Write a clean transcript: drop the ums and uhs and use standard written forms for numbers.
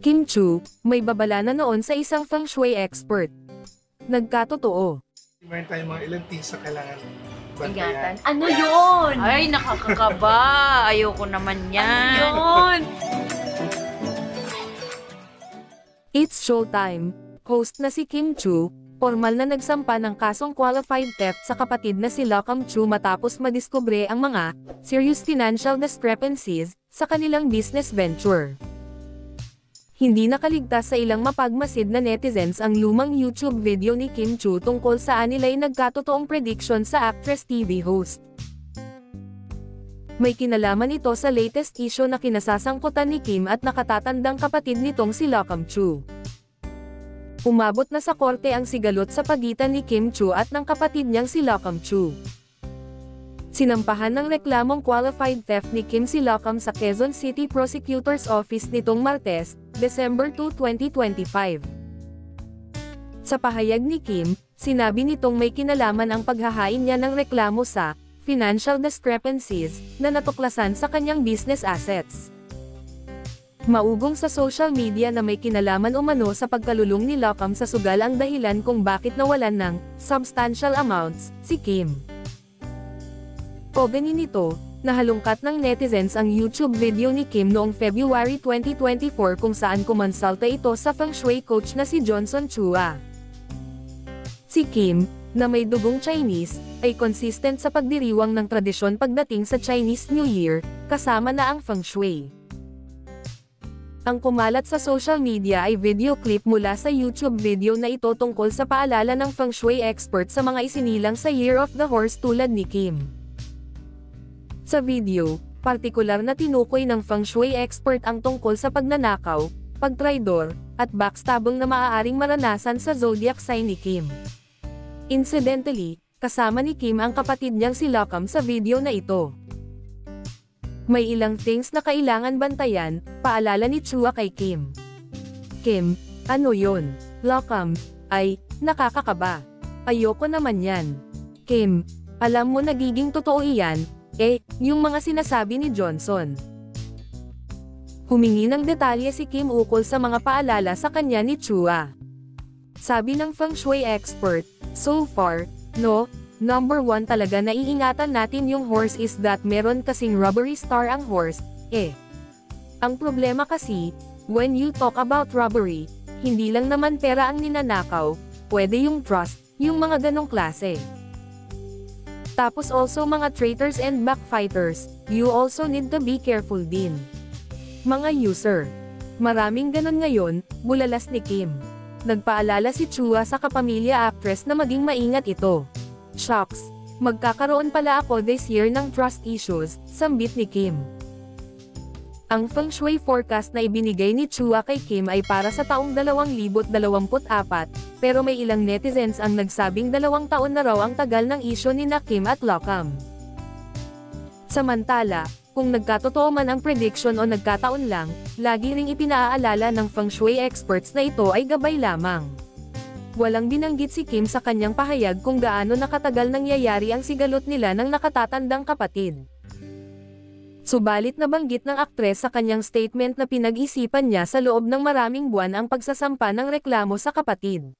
Kim Chu, may babala na noon sa isang feng shui expert. Nagkatotoo. Meron tayong mga ilang things na kailangan bantayan. Ingatan. Ano yun? Ay, nakakakaba. Ayoko naman yan. Ano yun? It's showtime. Host na si Kim Chu, formal na nagsampa ng kasong qualified theft sa kapatid na si Lockham Chu matapos madiskubre ang mga serious financial discrepancies sa kanilang business venture. Hindi nakaligtas sa ilang mapagmasid na netizens ang lumang YouTube video ni Kim Chu tungkol saan nila'y nagkatotoong prediction sa actress TV host. May kinalaman ito sa latest issue na kinasasangkutan ni Kim at nakatatandang kapatid nitong si Lockham Chu. Umabot na sa korte ang sigalot sa pagitan ni Kim Chu at ng kapatid niyang si Lockham Chu. Sinampahan ng reklamong qualified theft ni Kim si Lockham sa Quezon City Prosecutor's Office nitong Martes, December 2, 2025. Sa pahayag ni Kim, sinabi nitong may kinalaman ang paghahain niya ng reklamo sa financial discrepancies na natuklasan sa kanyang business assets. Maugong sa social media na may kinalaman umano sa pagkalulong ni Lockham sa sugal ang dahilan kung bakit nawalan ng substantial amounts si Kim. Kaugnay nito, nahalungkat ng netizens ang YouTube video ni Kim noong February 2024 kung saan kumonsulta ito sa feng shui coach na si Johnson Chua. Si Kim, na may dugong Chinese, ay consistent sa pagdiriwang ng tradisyon pagdating sa Chinese New Year, kasama na ang feng shui. Ang kumalat sa social media ay video clip mula sa YouTube video na ito tungkol sa paalala ng feng shui expert sa mga isinilang sa Year of the Horse tulad ni Kim. Sa video, partikular na tinukoy ng feng shui expert ang tungkol sa pagnanakaw, pagtraidor, at backstabbing na maaaring maranasan sa zodiac sign ni Kim. Incidentally, kasama ni Kim ang kapatid niyang si Lockham sa video na ito. May ilang things na kailangan bantayan, paalala ni Chua kay Kim. Kim, ano yon? Lockham, ay, nakakakaba. Ayoko naman yan. Kim, alam mo nagiging totoo iyan, yung mga sinasabi ni Johnson. Humingi ng detalye si Kim ukol sa mga paalala sa kanya ni Chua. Sabi ng feng shui expert, so far, no, number 1 talaga na iingatan natin yung horse is that meron kasing robbery star ang horse, Ang problema kasi, when you talk about robbery, hindi lang naman pera ang ninanakaw, pwede yung trust, yung mga ganong klase. Tapos also mga traitors and backfighters, you also need to be careful din. Mga user. Maraming ganon ngayon, bulalas ni Kim. Nagpaalala si Chua sa kapamilya actress na maging maingat ito. Shocks. Magkakaroon pala ako this year ng trust issues, sambit ni Kim. Ang feng shui forecast na ibinigay ni Chua kay Kim ay para sa taong 2024, pero may ilang netizens ang nagsabing 2 taon na raw ang tagal ng isyu ni na Kim at Lockham. Samantala, kung nagkatotoo man ang prediction o nagkataon lang, lagi ring ipinaaalala ng feng shui experts na ito ay gabay lamang. Walang binanggit si Kim sa kanyang pahayag kung gaano nakatagal nangyayari ang sigalot nila ng nakatatandang kapatid. Subalit nabanggit ng aktres sa kanyang statement na pinag-isipan niya sa loob ng maraming buwan ang pagsasampa ng reklamo sa kapatid.